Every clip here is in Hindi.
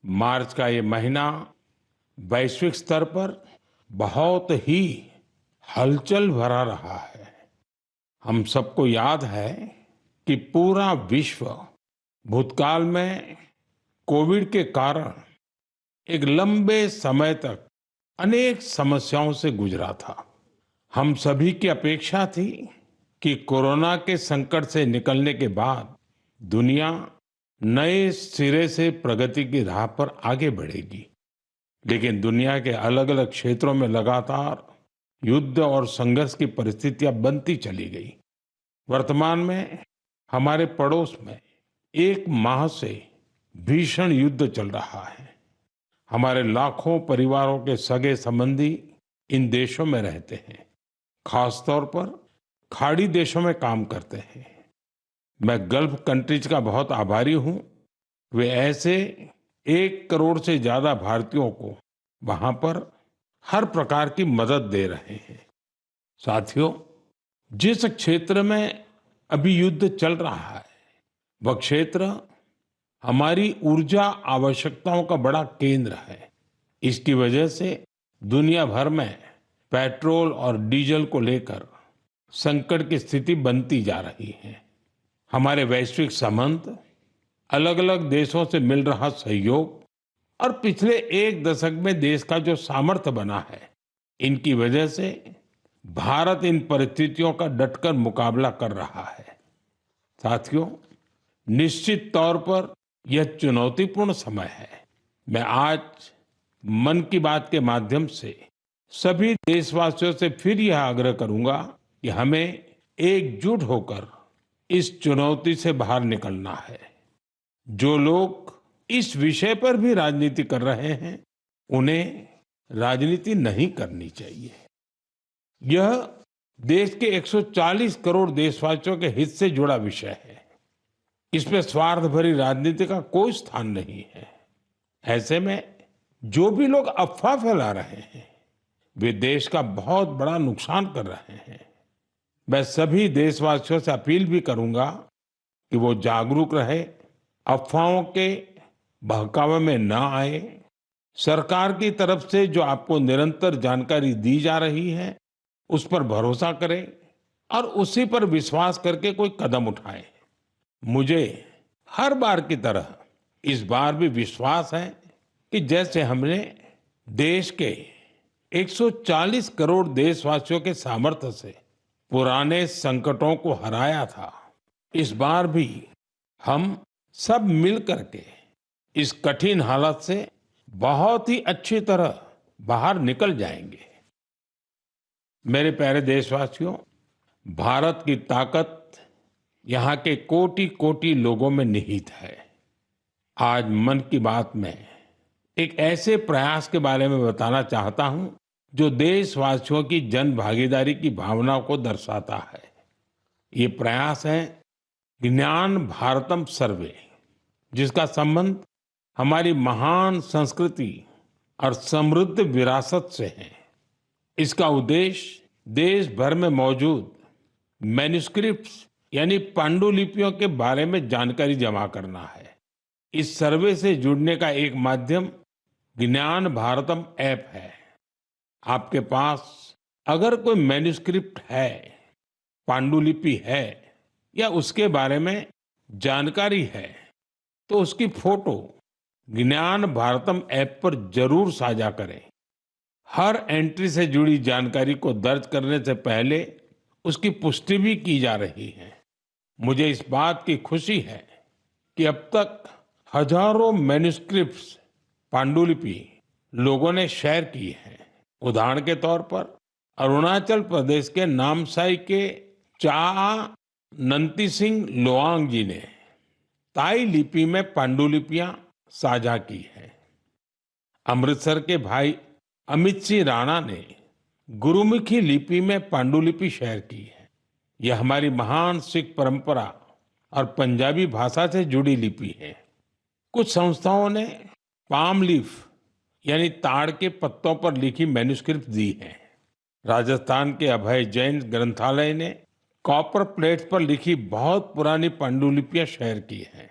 मार्च का ये महीना वैश्विक स्तर पर बहुत ही हलचल भरा रहा है। हम सबको याद है कि पूरा विश्व भूतकाल में कोविड के कारण एक लंबे समय तक अनेक समस्याओं से गुजरा था। हम सभी की अपेक्षा थी कि कोरोना के संकट से निकलने के बाद दुनिया नए सिरे से प्रगति की राह पर आगे बढ़ेगी। लेकिन दुनिया के अलग अलग क्षेत्रों में लगातार युद्ध और संघर्ष की परिस्थितियां बनती चली गई। वर्तमान में हमारे पड़ोस में एक माह से भीषण युद्ध चल रहा है। हमारे लाखों परिवारों के सगे संबंधी इन देशों में रहते हैं, खासतौर पर खाड़ी देशों में काम करते हैं। मैं गल्फ कंट्रीज का बहुत आभारी हूं। वे ऐसे 1 करोड़ से ज्यादा भारतीयों को वहां पर हर प्रकार की मदद दे रहे हैं। साथियों, जिस क्षेत्र में अभी युद्ध चल रहा है, वह क्षेत्र हमारी ऊर्जा आवश्यकताओं का बड़ा केंद्र है। इसकी वजह से दुनिया भर में पेट्रोल और डीजल को लेकर संकट की स्थिति बनती जा रही है। हमारे वैश्विक संबंध, अलग अलग देशों से मिल रहा सहयोग और पिछले 1 दशक में देश का जो सामर्थ्य बना है, इनकी वजह से भारत इन परिस्थितियों का डटकर मुकाबला कर रहा है। साथियों, निश्चित तौर पर यह चुनौतीपूर्ण समय है। मैं आज मन की बात के माध्यम से सभी देशवासियों से फिर यह आग्रह करूंगा कि हमें एकजुट होकर इस चुनौती से बाहर निकलना है। जो लोग इस विषय पर भी राजनीति कर रहे हैं, उन्हें राजनीति नहीं करनी चाहिए। यह देश के 140 करोड़ देशवासियों के हित से जुड़ा विषय है। इसमें स्वार्थ भरी राजनीति का कोई स्थान नहीं है। ऐसे में जो भी लोग अफवाह फैला रहे हैं, वे देश का बहुत बड़ा नुकसान कर रहे हैं। मैं सभी देशवासियों से अपील भी करूंगा कि वो जागरूक रहे, अफवाहों के बहकावे में न आए। सरकार की तरफ से जो आपको निरंतर जानकारी दी जा रही है, उस पर भरोसा करें और उसी पर विश्वास करके कोई कदम उठाएं। मुझे हर बार की तरह इस बार भी विश्वास है कि जैसे हमने देश के 140 करोड़ देशवासियों के सामर्थ्य से पुराने संकटों को हराया था, इस बार भी हम सब मिल करके इस कठिन हालत से बहुत ही अच्छी तरह बाहर निकल जाएंगे। मेरे प्यारे देशवासियों, भारत की ताकत यहाँ के कोटि कोटि लोगों में निहित है। आज मन की बात में एक ऐसे प्रयास के बारे में बताना चाहता हूं जो देशवासियों की जन भागीदारी की भावना को दर्शाता है। ये प्रयास है ज्ञान भारतम सर्वे, जिसका संबंध हमारी महान संस्कृति और समृद्ध विरासत से है। इसका उद्देश्य देश भर में मौजूद मैन्युस्क्रिप्ट्स यानी पांडुलिपियों के बारे में जानकारी जमा करना है। इस सर्वे से जुड़ने का एक माध्यम ज्ञान भारतम ऐप है। आपके पास अगर कोई मैन्युस्क्रिप्ट है, पांडुलिपि है या उसके बारे में जानकारी है, तो उसकी फोटो ज्ञान भारतम ऐप पर जरूर साझा करें। हर एंट्री से जुड़ी जानकारी को दर्ज करने से पहले उसकी पुष्टि भी की जा रही है। मुझे इस बात की खुशी है कि अब तक हजारों मैन्युस्क्रिप्ट्स, पांडुलिपि लोगों ने शेयर की है। उदाहरण के तौर पर अरुणाचल प्रदेश के नामसाई के चा नंती सिंह लोआंग जी ने ताई लिपि में पांडुलिपियां साझा की है। अमृतसर के भाई अमित सिंह राणा ने गुरुमुखी लिपि में पांडुलिपि शेयर की है। यह हमारी महान सिख परंपरा और पंजाबी भाषा से जुड़ी लिपि है। कुछ संस्थाओं ने पाम लीफ यानी ताड़ के पत्तों पर लिखी मैन्युस्क्रिप्ट दी है। राजस्थान के अभय जैन ग्रंथालय ने कॉपर प्लेट्स पर लिखी बहुत पुरानी पांडुलिपियां शेयर की हैं।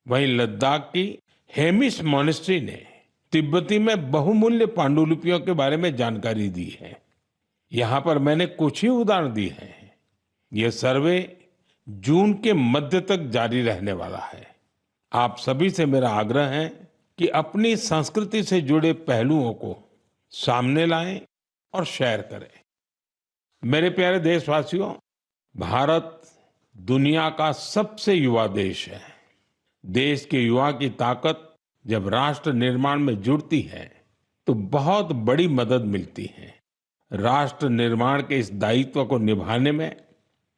वहीं लद्दाख की हेमिस मॉनेस्ट्री ने तिब्बती में बहुमूल्य पांडुलिपियों के बारे में जानकारी दी है। यहाँ पर मैंने कुछ ही उदाहरण दिए हैं। यह सर्वे जून के मध्य तक जारी रहने वाला है। आप सभी से मेरा आग्रह है कि अपनी संस्कृति से जुड़े पहलुओं को सामने लाएं और शेयर करें। मेरे प्यारे देशवासियों, भारत दुनिया का सबसे युवा देश है। देश के युवा की ताकत जब राष्ट्र निर्माण में जुड़ती है तो बहुत बड़ी मदद मिलती है। राष्ट्र निर्माण के इस दायित्व को निभाने में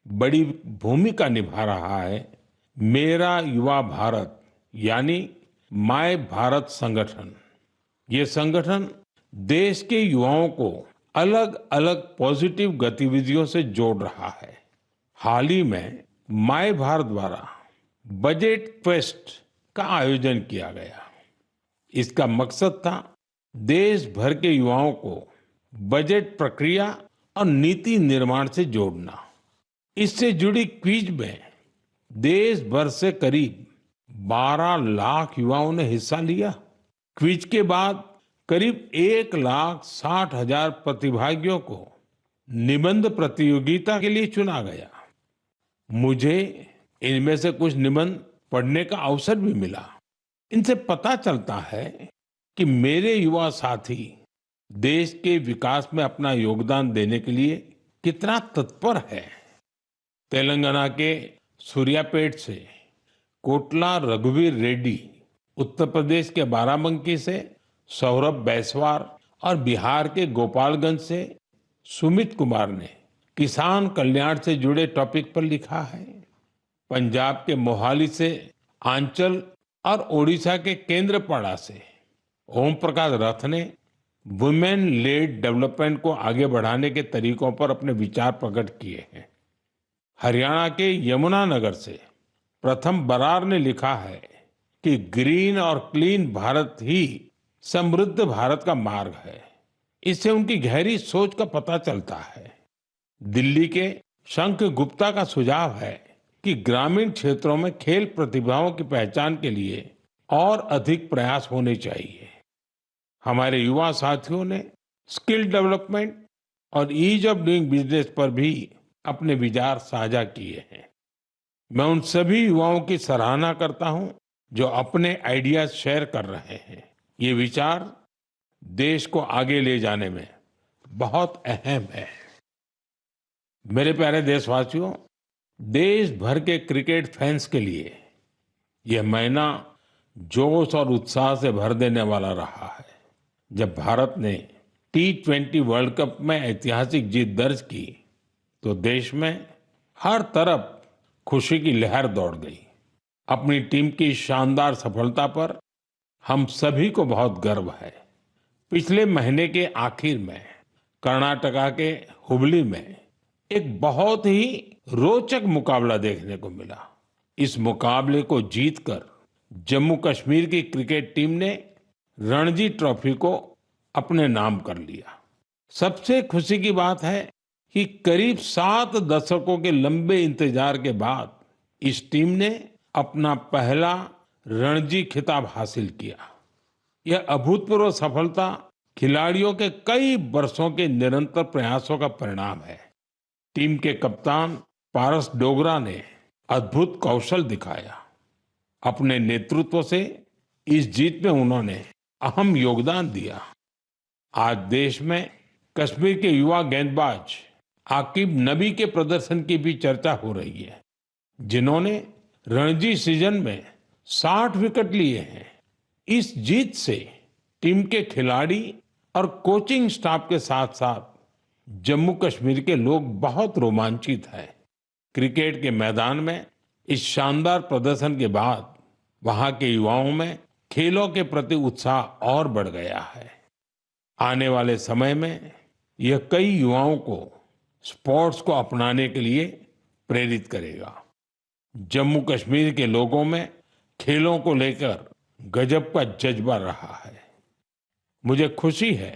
बड़ी भूमिका निभा रहा है मेरा युवा भारत यानी माय भारत संगठन। ये संगठन देश के युवाओं को अलग अलग पॉजिटिव गतिविधियों से जोड़ रहा है। हाल ही में माय भारत द्वारा बजट क्वेस्ट का आयोजन किया गया। इसका मकसद था देश भर के युवाओं को बजट प्रक्रिया और नीति निर्माण से जोड़ना। इससे जुड़ी क्विज में देश भर से करीब 12 लाख युवाओं ने हिस्सा लिया। क्विज के बाद करीब 1,60,000 प्रतिभागियों को निबंध प्रतियोगिता के लिए चुना गया। मुझे इनमें से कुछ निबंध पढ़ने का अवसर भी मिला। इनसे पता चलता है कि मेरे युवा साथी देश के विकास में अपना योगदान देने के लिए कितना तत्पर है। तेलंगाना के सूर्यापेट से कोटला रघुवीर रेड्डी, उत्तर प्रदेश के बाराबंकी से सौरभ बैसवार और बिहार के गोपालगंज से सुमित कुमार ने किसान कल्याण से जुड़े टॉपिक पर लिखा है। पंजाब के मोहाली से आंचल और ओडिशा के केंद्रपाड़ा से ओम प्रकाश रथ ने वुमेन लेड डेवलपमेंट को आगे बढ़ाने के तरीकों पर अपने विचार प्रकट किए हैं। हरियाणा के यमुनानगर से प्रथम बरार ने लिखा है कि ग्रीन और क्लीन भारत ही समृद्ध भारत का मार्ग है। इससे उनकी गहरी सोच का पता चलता है। दिल्ली के शंख गुप्ता का सुझाव है कि ग्रामीण क्षेत्रों में खेल प्रतिभाओं की पहचान के लिए और अधिक प्रयास होने चाहिए। हमारे युवा साथियों ने स्किल डेवलपमेंट और ईज ऑफ डूइंग बिजनेस पर भी अपने विचार साझा किए हैं। मैं उन सभी युवाओं की सराहना करता हूं जो अपने आइडियाज शेयर कर रहे हैं। ये विचार देश को आगे ले जाने में बहुत अहम है। मेरे प्यारे देशवासियों, देश भर के क्रिकेट फैंस के लिए यह महीना जोश और उत्साह से भर देने वाला रहा है। जब भारत ने T20 वर्ल्ड कप में ऐतिहासिक जीत दर्ज की तो देश में हर तरफ खुशी की लहर दौड़ गई। अपनी टीम की शानदार सफलता पर हम सभी को बहुत गर्व है। पिछले महीने के आखिर में कर्नाटका के हुबली में एक बहुत ही रोचक मुकाबला देखने को मिला। इस मुकाबले को जीतकर जम्मू कश्मीर की क्रिकेट टीम ने रणजी ट्रॉफी को अपने नाम कर लिया। सबसे खुशी की बात है कि करीब 7 दशकों के लंबे इंतजार के बाद इस टीम ने अपना पहला रणजी खिताब हासिल किया। यह अभूतपूर्व सफलता खिलाड़ियों के कई वर्षों के निरंतर प्रयासों का परिणाम है। टीम के कप्तान पारस डोगरा ने अद्भुत कौशल दिखाया। अपने नेतृत्व से इस जीत में उन्होंने अहम योगदान दिया। आज देश में कश्मीर के युवा गेंदबाज आकिब नबी के प्रदर्शन की भी चर्चा हो रही है, जिन्होंने रणजी सीजन में 60 विकेट लिए हैं। इस जीत से टीम के खिलाड़ी और कोचिंग स्टाफ के साथ साथ जम्मू कश्मीर के लोग बहुत रोमांचित हैं। क्रिकेट के मैदान में इस शानदार प्रदर्शन के बाद वहां के युवाओं में खेलों के प्रति उत्साह और बढ़ गया है। आने वाले समय में यह कई युवाओं को स्पोर्ट्स को अपनाने के लिए प्रेरित करेगा। जम्मू कश्मीर के लोगों में खेलों को लेकर गजब का जज्बा रहा है। मुझे खुशी है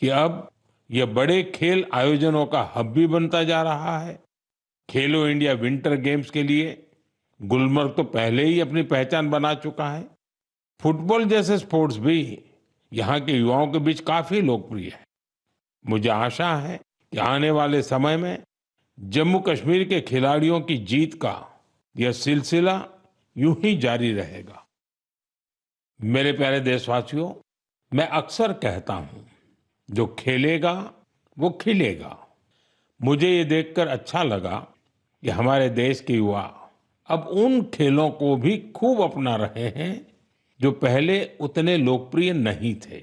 कि अब यह बड़े खेल आयोजनों का हब भी बनता जा रहा है। खेलो इंडिया विंटर गेम्स के लिए गुलमर्ग तो पहले ही अपनी पहचान बना चुका है। फुटबॉल जैसे स्पोर्ट्स भी यहाँ के युवाओं के बीच काफी लोकप्रिय है। मुझे आशा है कि आने वाले समय में जम्मू कश्मीर के खिलाड़ियों की जीत का यह सिलसिला यूं ही जारी रहेगा। मेरे प्यारे देशवासियों, मैं अक्सर कहता हूं, जो खेलेगा वो खिलेगा। मुझे ये देखकर अच्छा लगा कि हमारे देश के युवा अब उन खेलों को भी खूब अपना रहे हैं जो पहले उतने लोकप्रिय नहीं थे।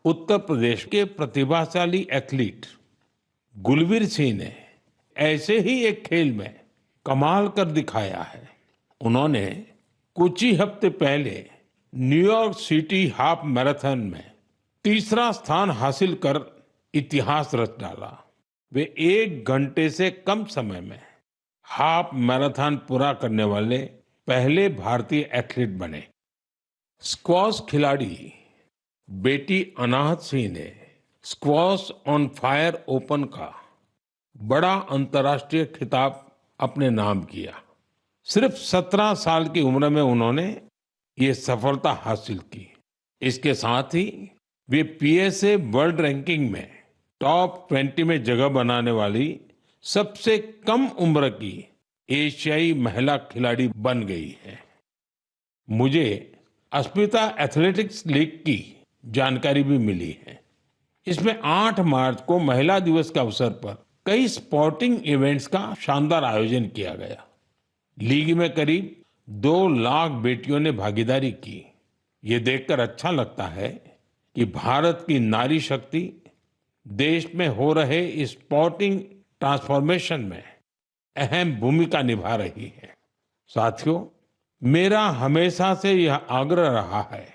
उत्तर प्रदेश के प्रतिभाशाली एथलीट गुलवीर सिंह ने ऐसे ही एक खेल में कमाल कर दिखाया है। उन्होंने कुछ ही हफ्ते पहले न्यूयॉर्क सिटी हाफ मैराथन में तीसरा स्थान हासिल कर इतिहास रच डाला। वे 1 घंटे से कम समय में हाफ मैराथन पूरा करने वाले पहले भारतीय एथलीट बने। स्क्वॉश खिलाड़ी बेटी अनाहत सिंह ने स्क्वॉश ऑन फायर ओपन का बड़ा अंतर्राष्ट्रीय खिताब अपने नाम किया। सिर्फ 17 साल की उम्र में उन्होंने ये सफलता हासिल की। इसके साथ ही वे पीएसए वर्ल्ड रैंकिंग में टॉप 20 में जगह बनाने वाली सबसे कम उम्र की एशियाई महिला खिलाड़ी बन गई है। मुझे अस्मिता एथलेटिक्स लीग की जानकारी भी मिली है। इसमें 8 मार्च को महिला दिवस के अवसर पर कई स्पोर्टिंग इवेंट्स का शानदार आयोजन किया गया। लीग में करीब 2 लाख बेटियों ने भागीदारी की। ये देखकर अच्छा लगता है कि भारत की नारी शक्ति देश में हो रहे इस स्पोर्टिंग ट्रांसफॉर्मेशन में अहम भूमिका निभा रही है। साथियों, मेरा हमेशा से यह आग्रह रहा है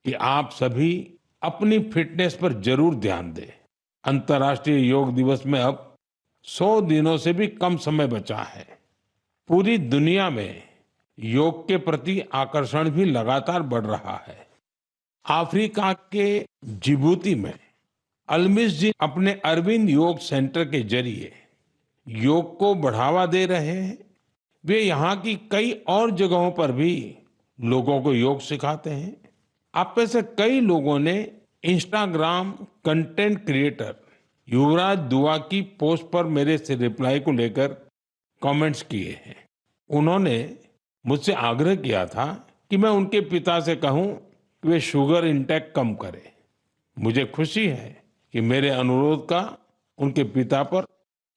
कि आप सभी अपनी फिटनेस पर जरूर ध्यान दें। अंतर्राष्ट्रीय योग दिवस में अब 100 दिनों से भी कम समय बचा है। पूरी दुनिया में योग के प्रति आकर्षण भी लगातार बढ़ रहा है। अफ्रीका के जिबूती में अलमिस जी अपने अरविंद योग सेंटर के जरिए योग को बढ़ावा दे रहे हैं। वे यहाँ की कई और जगहों पर भी लोगों को योग सिखाते हैं। आप में से कई लोगों ने इंस्टाग्राम कंटेंट क्रिएटर युवराज दुआ की पोस्ट पर मेरे से रिप्लाई को लेकर कमेंट्स किए हैं। उन्होंने मुझसे आग्रह किया था कि मैं उनके पिता से कहूं कि वे शुगर इंटेक कम करें। मुझे खुशी है कि मेरे अनुरोध का उनके पिता पर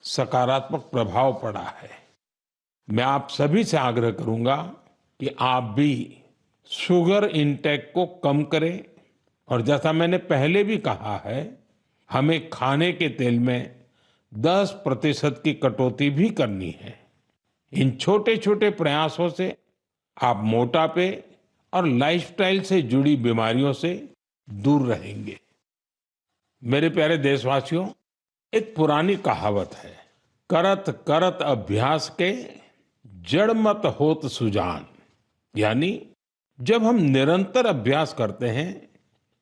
सकारात्मक प्रभाव पड़ा है। मैं आप सभी से आग्रह करूंगा कि आप भी शुगर इंटेक को कम करें और जैसा मैंने पहले भी कहा है, हमें खाने के तेल में 10% की कटौती भी करनी है। इन छोटे छोटे प्रयासों से आप मोटापे और लाइफस्टाइल से जुड़ी बीमारियों से दूर रहेंगे। मेरे प्यारे देशवासियों, एक पुरानी कहावत है, करत करत अभ्यास के जड़ मत होत सुजान। यानी जब हम निरंतर अभ्यास करते हैं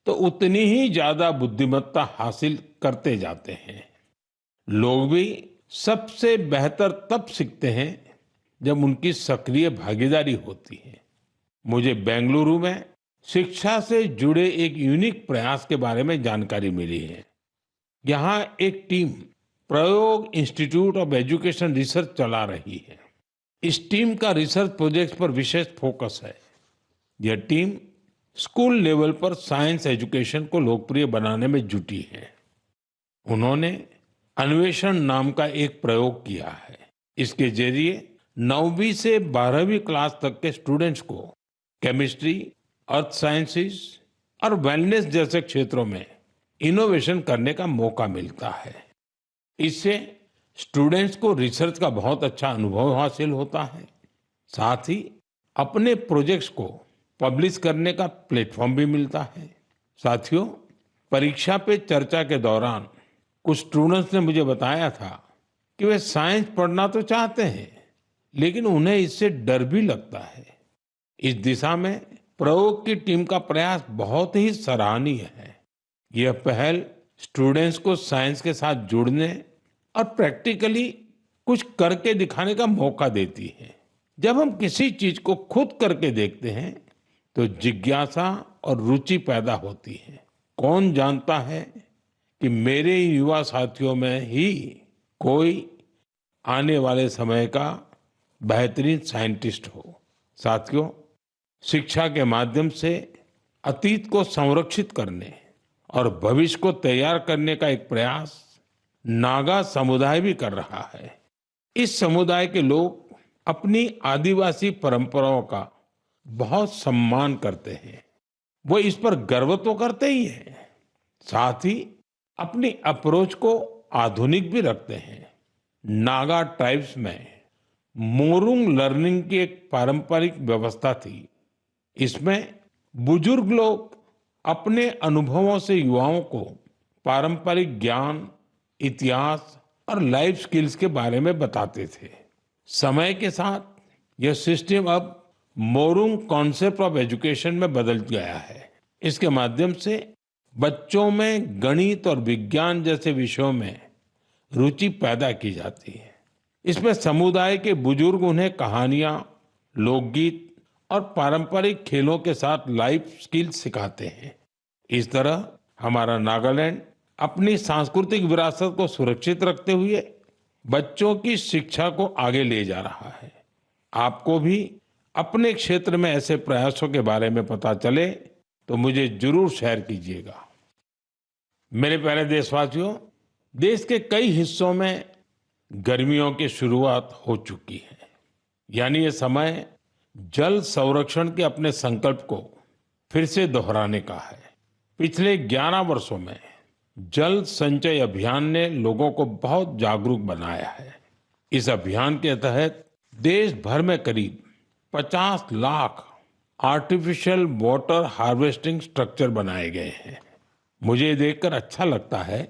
तो उतनी ही ज्यादा बुद्धिमत्ता हासिल करते जाते हैं। लोग भी सबसे बेहतर तब सीखते हैं जब उनकी सक्रिय भागीदारी होती है। मुझे बेंगलुरु में शिक्षा से जुड़े एक यूनिक प्रयास के बारे में जानकारी मिली है। यहाँ एक टीम प्रयोग इंस्टीट्यूट ऑफ एजुकेशन रिसर्च चला रही है। इस टीम का रिसर्च प्रोजेक्ट पर विशेष फोकस है। यह टीम स्कूल लेवल पर साइंस एजुकेशन को लोकप्रिय बनाने में जुटी है। उन्होंने अन्वेषण नाम का एक प्रयोग किया है। इसके जरिए 9वीं से 12वीं क्लास तक के स्टूडेंट्स को केमिस्ट्री, अर्थ साइंसेस और वेलनेस जैसे क्षेत्रों में इनोवेशन करने का मौका मिलता है। इससे स्टूडेंट्स को रिसर्च का बहुत अच्छा अनुभव हासिल होता है। साथ ही अपने प्रोजेक्ट्स को पब्लिश करने का प्लेटफॉर्म भी मिलता है। साथियों, परीक्षा पे चर्चा के दौरान कुछ स्टूडेंट्स ने मुझे बताया था कि वे साइंस पढ़ना तो चाहते हैं, लेकिन उन्हें इससे डर भी लगता है। इस दिशा में प्रयोग की टीम का प्रयास बहुत ही सराहनीय है। यह पहल स्टूडेंट्स को साइंस के साथ जुड़ने और प्रैक्टिकली कुछ करके दिखाने का मौका देती है। जब हम किसी चीज को खुद करके देखते हैं तो जिज्ञासा और रुचि पैदा होती है। कौन जानता है कि मेरे युवा साथियों में ही कोई आने वाले समय का बेहतरीन साइंटिस्ट हो। साथियों, शिक्षा के माध्यम से अतीत को संरक्षित करने और भविष्य को तैयार करने का एक प्रयास नागा समुदाय भी कर रहा है। इस समुदाय के लोग अपनी आदिवासी परंपराओं का बहुत सम्मान करते हैं। वो इस पर गर्व तो करते ही हैं, साथ ही अपनी अप्रोच को आधुनिक भी रखते हैं। नागा ट्राइब्स में मोरुंग लर्निंग की एक पारंपरिक व्यवस्था थी। इसमें बुजुर्ग लोग अपने अनुभवों से युवाओं को पारंपरिक ज्ञान, इतिहास और लाइफ स्किल्स के बारे में बताते थे। समय के साथ यह सिस्टम अब मोरुंग कॉन्सेप्ट ऑफ एजुकेशन में बदल गया है। इसके माध्यम से बच्चों में गणित और विज्ञान जैसे विषयों में रुचि पैदा की जाती है। इसमें समुदाय के बुजुर्ग उन्हें कहानियां, लोकगीत और पारंपरिक खेलों के साथ लाइफ स्किल्स सिखाते हैं। इस तरह हमारा नागालैंड अपनी सांस्कृतिक विरासत को सुरक्षित रखते हुए बच्चों की शिक्षा को आगे ले जा रहा है। आपको भी अपने क्षेत्र में ऐसे प्रयासों के बारे में पता चले तो मुझे जरूर शेयर कीजिएगा। मेरे प्यारे देशवासियों, देश के कई हिस्सों में गर्मियों की शुरुआत हो चुकी है। यानी ये समय जल संरक्षण के अपने संकल्प को फिर से दोहराने का है। पिछले 11 वर्षों में जल संचय अभियान ने लोगों को बहुत जागरूक बनाया है। इस अभियान के तहत देश भर में करीब 50 lakh artificial water harvesting structure बनाए गए हैं। मुझे ये देखकर अच्छा लगता है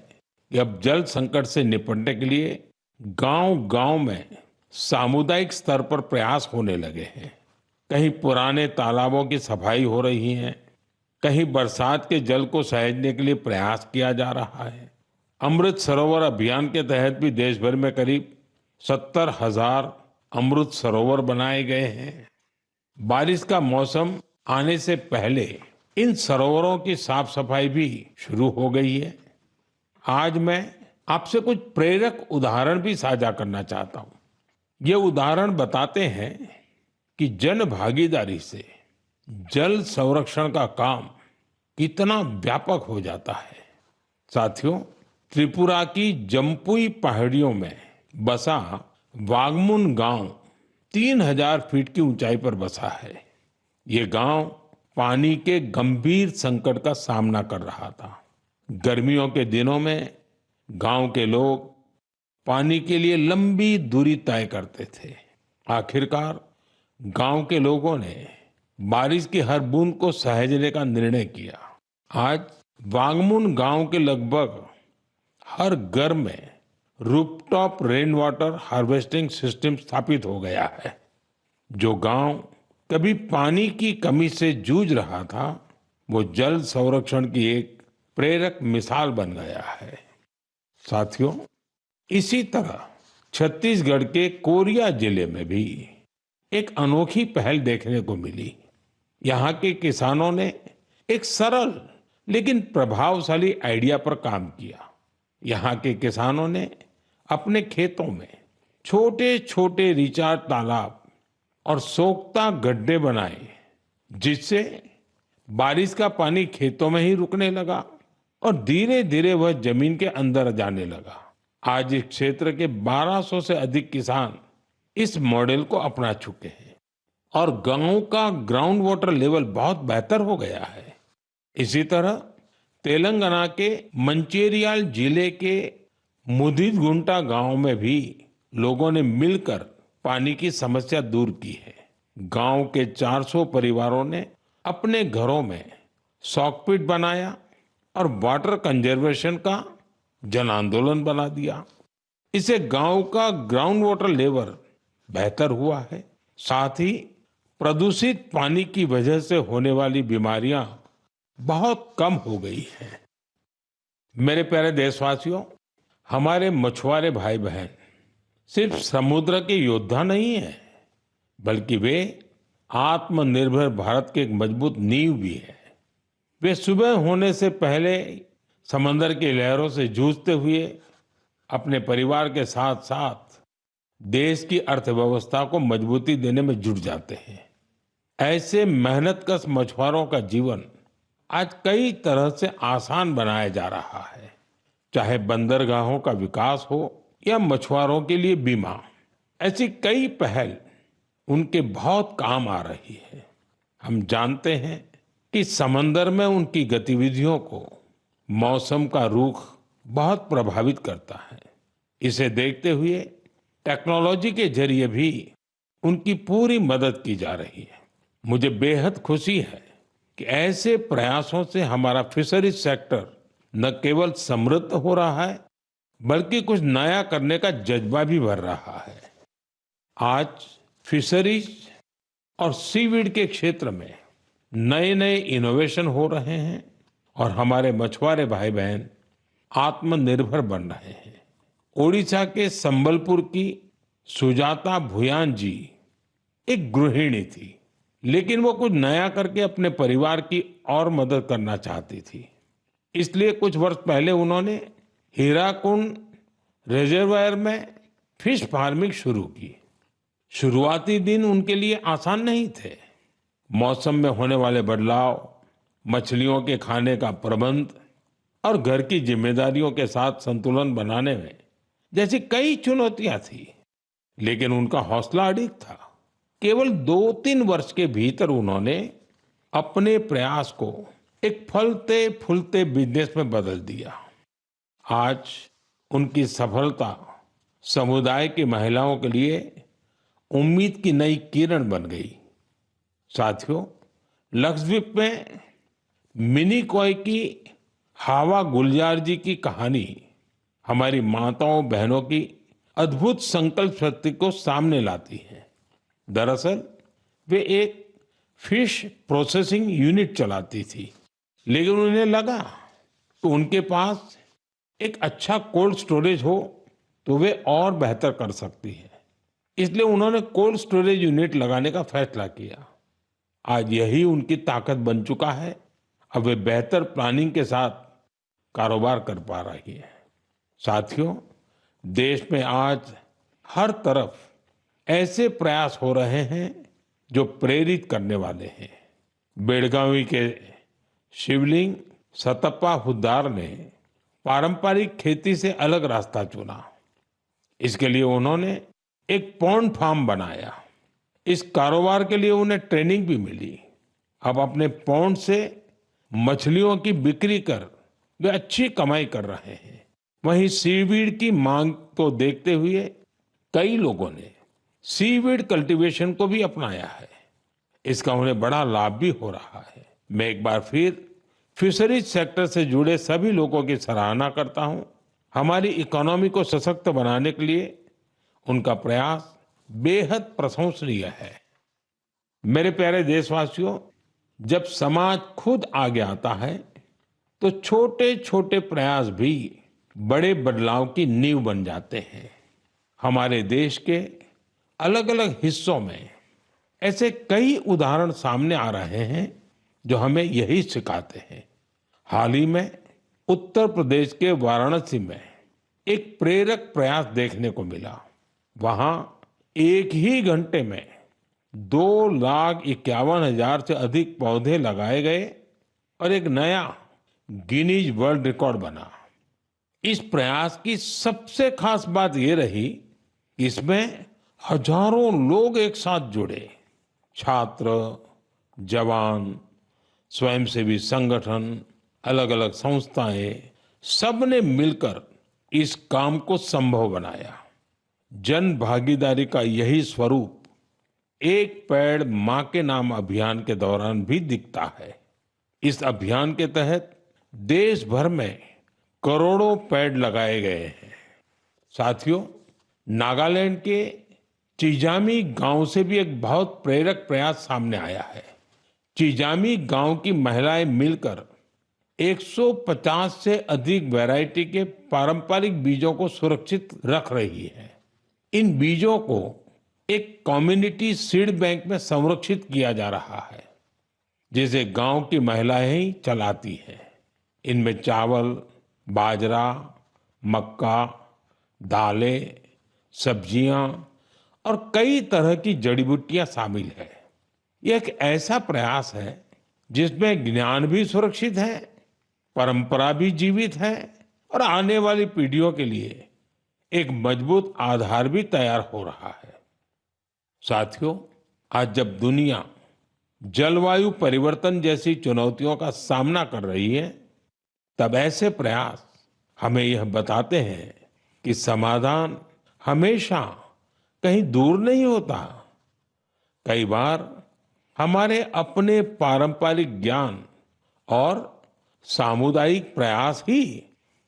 कि अब जल संकट से निपटने के लिए गांव-गांव में सामुदायिक स्तर पर प्रयास होने लगे हैं। कहीं पुराने तालाबों की सफाई हो रही है, कहीं बरसात के जल को सहेजने के लिए प्रयास किया जा रहा है। अमृत सरोवर अभियान के तहत भी देश भर में करीब 70,000 अमृत सरोवर बनाए गए हैं। बारिश का मौसम आने से पहले इन सरोवरों की साफ सफाई भी शुरू हो गई है। आज मैं आपसे कुछ प्रेरक उदाहरण भी साझा करना चाहता हूं। ये उदाहरण बताते हैं कि जन भागीदारी से जल संरक्षण का काम कितना व्यापक हो जाता है। साथियों, त्रिपुरा की जम्पुई पहाड़ियों में बसा वागमुन गांव 3000 फीट की ऊंचाई पर बसा है। ये गांव पानी के गंभीर संकट का सामना कर रहा था। गर्मियों के दिनों में गांव के लोग पानी के लिए लंबी दूरी तय करते थे। आखिरकार गांव के लोगों ने बारिश की हर बूंद को सहेजने का निर्णय किया। आज वांगमुन गांव के लगभग हर घर में rooftop rain water harvesting system स्थापित हो गया है। जो गांव कभी पानी की कमी से जूझ रहा था, वो जल संरक्षण की एक प्रेरक मिसाल बन गया है। साथियों, इसी तरह छत्तीसगढ़ के कोरिया जिले में भी एक अनोखी पहल देखने को मिली। यहाँ के किसानों ने एक सरल लेकिन प्रभावशाली आइडिया पर काम किया। यहाँ के किसानों ने अपने खेतों में छोटे छोटे रिचार्ज तालाब और सोख्ता गड्ढे बनाए, जिससे बारिश का पानी खेतों में ही रुकने लगा और धीरे धीरे वह जमीन के अंदर जाने लगा। आज इस क्षेत्र के 1200 से अधिक किसान इस मॉडल को अपना चुके हैं और गांव का ग्राउंड वाटर लेवल बहुत बेहतर हो गया है। इसी तरह तेलंगाना के मंचेरियाल जिले के मुदिगुंटा गांव में भी लोगों ने मिलकर पानी की समस्या दूर की है। गांव के 400 परिवारों ने अपने घरों में सॉकपिट बनाया और वाटर कंजर्वेशन का जन आंदोलन बना दिया। इससे गांव का ग्राउंड वाटर लेवल बेहतर हुआ है। साथ ही प्रदूषित पानी की वजह से होने वाली बीमारियां बहुत कम हो गई हैं। मेरे प्यारे देशवासियों, हमारे मछुआरे भाई बहन सिर्फ समुद्र के योद्धा नहीं हैं, बल्कि वे आत्मनिर्भर भारत के एक मजबूत नींव भी है। वे सुबह होने से पहले समंदर की लहरों से जूझते हुए अपने परिवार के साथ साथ देश की अर्थव्यवस्था को मजबूती देने में जुट जाते हैं। ऐसे मेहनतकश मछुआरों का जीवन आज कई तरह से आसान बनाया जा रहा है। चाहे बंदरगाहों का विकास हो या मछुआरों के लिए बीमा, ऐसी कई पहल उनके बहुत काम आ रही है। हम जानते हैं कि समंदर में उनकी गतिविधियों को मौसम का रुख बहुत प्रभावित करता है। इसे देखते हुए टेक्नोलॉजी के जरिए भी उनकी पूरी मदद की जा रही है। मुझे बेहद खुशी है कि ऐसे प्रयासों से हमारा फिशरीज सेक्टर न केवल समृद्ध हो रहा है, बल्कि कुछ नया करने का जज्बा भी भर रहा है। आज फिशरीज और सीवीड के क्षेत्र में नए नए इनोवेशन हो रहे हैं और हमारे मछुआरे भाई बहन आत्मनिर्भर बन रहे हैं। ओडिशा के संबलपुर की सुजाता भुयान जी एक गृहिणी थी, लेकिन वो कुछ नया करके अपने परिवार की और मदद करना चाहती थी। इसलिए कुछ वर्ष पहले उन्होंने हीराकुंड रिजर्वायर में फिश फार्मिंग शुरू की। शुरुआती दिन उनके लिए आसान नहीं थे। मौसम में होने वाले बदलाव, मछलियों के खाने का प्रबंध और घर की जिम्मेदारियों के साथ संतुलन बनाने में जैसी कई चुनौतियां थी, लेकिन उनका हौसला अडिग था। केवल 2-3 वर्ष के भीतर उन्होंने अपने प्रयास को एक फलते फूलते बिजनेस में बदल दिया। आज उनकी सफलता समुदाय की महिलाओं के लिए उम्मीद की नई किरण बन गई। साथियों, लक्षद्वीप में मिनिकॉय की हावा गुलजार जी की कहानी हमारी माताओं बहनों की अद्भुत संकल्प शक्ति को सामने लाती है। दरअसल वे एक फिश प्रोसेसिंग यूनिट चलाती थी, लेकिन उन्हें लगा कि उनके पास एक अच्छा कोल्ड स्टोरेज हो तो वे और बेहतर कर सकती है। इसलिए उन्होंने कोल्ड स्टोरेज यूनिट लगाने का फैसला किया। आज यही उनकी ताकत बन चुका है। अब वे बेहतर प्लानिंग के साथ कारोबार कर पा रही है। साथियों, देश में आज हर तरफ ऐसे प्रयास हो रहे हैं जो प्रेरित करने वाले हैं। बेलगावी के शिवलिंग सतप्पा हुद्दार ने पारंपरिक खेती से अलग रास्ता चुना। इसके लिए उन्होंने एक पॉन्ड फार्म बनाया। इस कारोबार के लिए उन्हें ट्रेनिंग भी मिली। अब अपने पॉन्ड से मछलियों की बिक्री कर वे अच्छी कमाई कर रहे हैं। वहीं सीवीड की मांग को देखते हुए कई लोगों ने सीवीड कल्टीवेशन को भी अपनाया है। इसका उन्हें बड़ा लाभ भी हो रहा है। मैं एक बार फिर फिशरीज सेक्टर से जुड़े सभी लोगों की सराहना करता हूं। हमारी इकोनॉमी को सशक्त बनाने के लिए उनका प्रयास बेहद प्रशंसनीय है। मेरे प्यारे देशवासियों, जब समाज खुद आगे आता है तो छोटे छोटे प्रयास भी बड़े बदलाव की नींव बन जाते हैं। हमारे देश के अलग अलग हिस्सों में ऐसे कई उदाहरण सामने आ रहे हैं जो हमें यही सिखाते हैं। हाल ही में उत्तर प्रदेश के वाराणसी में एक प्रेरक प्रयास देखने को मिला। वहां एक ही घंटे में 2,51,000 से अधिक पौधे लगाए गए और एक नया गिनीज वर्ल्ड रिकॉर्ड बना। इस प्रयास की सबसे खास बात ये रही कि इसमें हजारों लोग एक साथ जुड़े। छात्र, जवान, स्वयंसेवी संगठन, अलग अलग संस्थाएं, सबने मिलकर इस काम को संभव बनाया। जन भागीदारी का यही स्वरूप एक पेड़ मां के नाम अभियान के दौरान भी दिखता है। इस अभियान के तहत देश भर में करोड़ों पेड़ लगाए गए हैं। साथियों, नागालैंड के चिजामी गांव से भी एक बहुत प्रेरक प्रयास सामने आया है। चिजामी गांव की महिलाएं मिलकर 150 से अधिक वैरायटी के पारंपरिक बीजों को सुरक्षित रख रही है। इन बीजों को एक कम्युनिटी सीड बैंक में संरक्षित किया जा रहा है। जिसे गांव की महिलाएं ही चलाती हैं। इनमें चावल, बाजरा, मक्का, दालें, सब्जियां और कई तरह की जड़ी बूटियां शामिल है। ये एक ऐसा प्रयास है जिसमें ज्ञान भी सुरक्षित है, परंपरा भी जीवित है और आने वाली पीढ़ियों के लिए एक मजबूत आधार भी तैयार हो रहा है। साथियों, आज जब दुनिया जलवायु परिवर्तन जैसी चुनौतियों का सामना कर रही है, तब ऐसे प्रयास हमें यह बताते हैं कि समाधान हमेशा कहीं दूर नहीं होता। कई बार हमारे अपने पारंपरिक ज्ञान और सामुदायिक प्रयास ही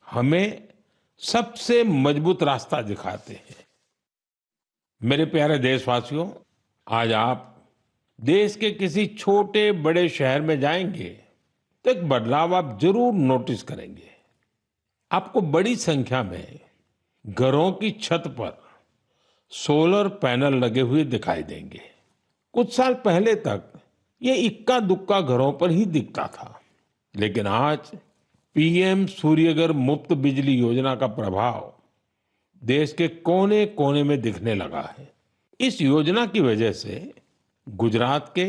हमें सबसे मजबूत रास्ता दिखाते हैं। मेरे प्यारे देशवासियों, आज आप देश के किसी छोटे बड़े शहर में जाएंगे तो एक बदलाव आप जरूर नोटिस करेंगे। आपको बड़ी संख्या में घरों की छत पर सोलर पैनल लगे हुए दिखाई देंगे। कुछ साल पहले तक ये इक्का दुक्का घरों पर ही दिखता था, लेकिन आज पीएम सूर्यघर मुफ्त बिजली योजना का प्रभाव देश के कोने कोने में दिखने लगा है। इस योजना की वजह से गुजरात के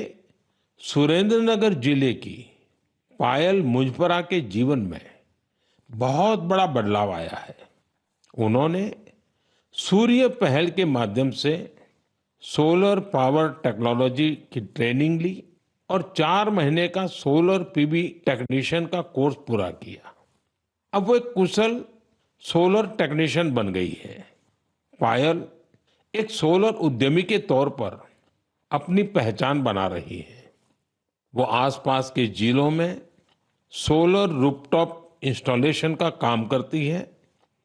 सुरेंद्रनगर जिले की पायल मुजपरा के जीवन में बहुत बड़ा बदलाव आया है। उन्होंने सूर्य पहल के माध्यम से सोलर पावर टेक्नोलॉजी की ट्रेनिंग ली और 4 महीने का सोलर पीवी टेक्नीशियन का कोर्स पूरा किया। अब वो एक कुशल सोलर टेक्नीशियन बन गई है। पायल एक सोलर उद्यमी के तौर पर अपनी पहचान बना रही है। वो आसपास के जिलों में सोलर रूफटॉप इंस्टॉलेशन का काम करती है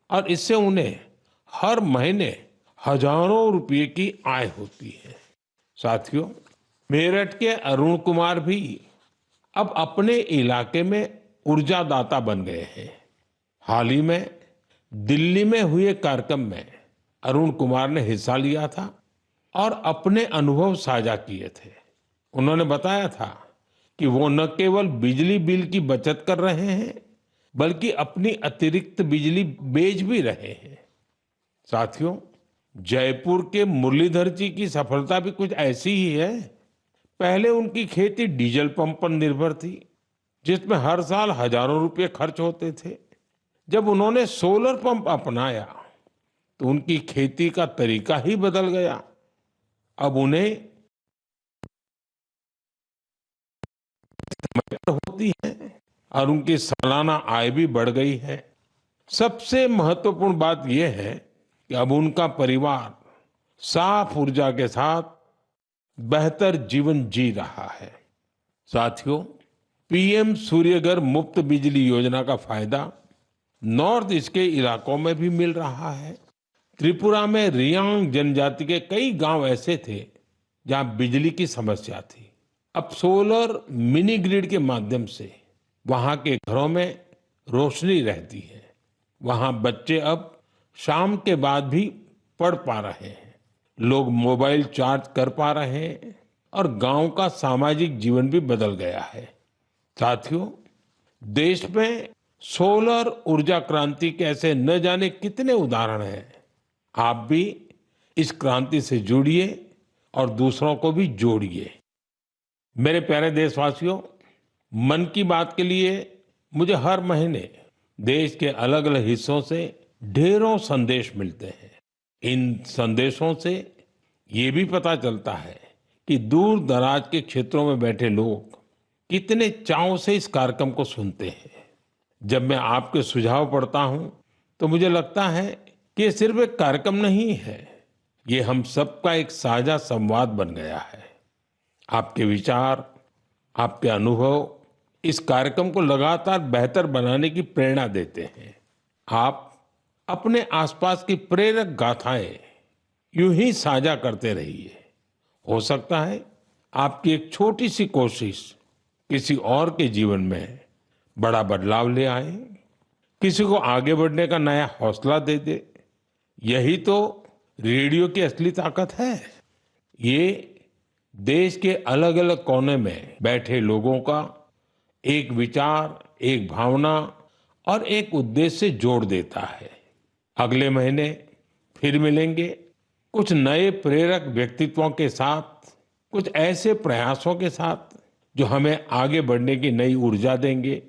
और इससे उन्हें हर महीने हजारों रुपए की आय होती है। साथियों, मेरठ के अरुण कुमार भी अब अपने इलाके में ऊर्जादाता बन गए हैं। हाल ही में दिल्ली में हुए कार्यक्रम में अरुण कुमार ने हिस्सा लिया था और अपने अनुभव साझा किए थे। उन्होंने बताया था कि वो न केवल बिजली बिल की बचत कर रहे हैं, बल्कि अपनी अतिरिक्त बिजली बेच भी रहे हैं। साथियों, जयपुर के मुरलीधर जी की सफलता भी कुछ ऐसी ही है। पहले उनकी खेती डीजल पंप पर निर्भर थी, जिसमें हर साल हजारों रुपए खर्च होते थे। जब उन्होंने सोलर पंप अपनाया तो उनकी खेती का तरीका ही बदल गया। अब उन्हें होती है और उनकी सालाना आय भी बढ़ गई है। सबसे महत्वपूर्ण बात यह है कि अब उनका परिवार साफ ऊर्जा के साथ बेहतर जीवन जी रहा है। साथियों, पीएम सूर्यघर मुफ्त बिजली योजना का फायदा नॉर्थ ईस्ट के इलाकों में भी मिल रहा है। त्रिपुरा में रियांग जनजाति के कई गांव ऐसे थे जहां बिजली की समस्या थी। अब सोलर मिनी ग्रिड के माध्यम से वहां के घरों में रोशनी रहती है। वहां बच्चे अब शाम के बाद भी पढ़ पा रहे हैं, लोग मोबाइल चार्ज कर पा रहे हैं और गांव का सामाजिक जीवन भी बदल गया है। साथियों, देश में सोलर ऊर्जा क्रांति के ऐसे न जाने कितने उदाहरण हैं। आप भी इस क्रांति से जुड़िए और दूसरों को भी जोड़िए। मेरे प्यारे देशवासियों, मन की बात के लिए मुझे हर महीने देश के अलग अलग हिस्सों से ढेरों संदेश मिलते हैं। इन संदेशों से ये भी पता चलता है कि दूर दराज के क्षेत्रों में बैठे लोग कितने चाव से इस कार्यक्रम को सुनते हैं। जब मैं आपके सुझाव पढ़ता हूं तो मुझे लगता है कि ये सिर्फ एक कार्यक्रम नहीं है, ये हम सबका एक साझा संवाद बन गया है। आपके विचार, आपके अनुभव इस कार्यक्रम को लगातार बेहतर बनाने की प्रेरणा देते हैं। आप अपने आसपास की प्रेरक गाथाएं यूं ही साझा करते रहिए। हो सकता है आपकी एक छोटी सी कोशिश किसी और के जीवन में बड़ा बदलाव ले आए, किसी को आगे बढ़ने का नया हौसला दे दे। यही तो रेडियो की असली ताकत है। ये देश के अलग अलग कोने में बैठे लोगों का एक विचार, एक भावना और एक उद्देश्य से जोड़ देता है। अगले महीने फिर मिलेंगे कुछ नए प्रेरक व्यक्तित्वों के साथ, कुछ ऐसे प्रयासों के साथ जो हमें आगे बढ़ने की नई ऊर्जा देंगे।